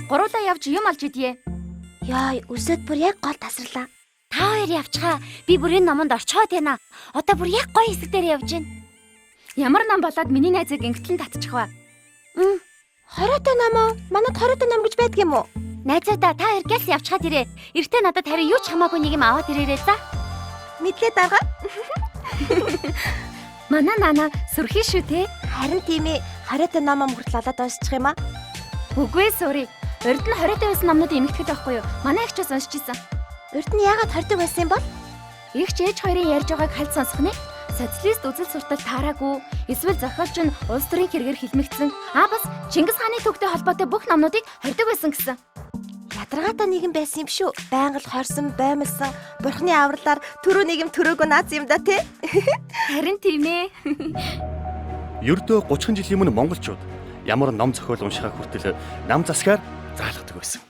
Гуруулаа явж юм олж идье. Яа, өсөд бүр яг гол тасарлаа. Та хоёр явчихаа. Би бүр энэ номонд орчоод байна. Одоо бүр яг гоё хэсэг дээр явж байна. Ямар ном болоод миний найзыг ингэтлэн татчих вэ? Хориотой ном уу? Манайд хориотой ном гэж байдаг юм уу? Найзуудаа та хоёр гялс явчихаад ирээ. Эртээ надад харин юу ч хамаагүй нэг юм аваад ирээрээ за. Мэдлээ дарга. Манай нана сүрхий шүү те. Харин тийм ээ. Хориотой ном хүртэл олоод уншчих юм аа. Үгүй сүри. Урд нь хориотой байсан номнууд эмгэгдэхэд байхгүй юу? Манай эгч бас уншиж исэн. Урд нь яагаад хордог байсан юм бол? Эгч ээж хоёрын ярьж байгааг хальт сонсох нь. Социалист үзэл суртал таараагүй. Эсвэл зохиолч нь улс төрийн хэрэгээр хилмигдсэн. Бас Чингис хааны төгтэй холбоотой бүх номнуудыг хордог байсан гэсэн. Ядаргаатай нэгэн байсан юм шүү. Байнга л хорсон, баймалсан. Бурхны авралаар төрөө нэгэн төрөөгөө наац юм да тий. Харин тийм ээ. Ердөө 30 жилийн өмнө монголчууд ямар ном зохиол уншихаа хүртэл нам засгаар заалгадаг байсан.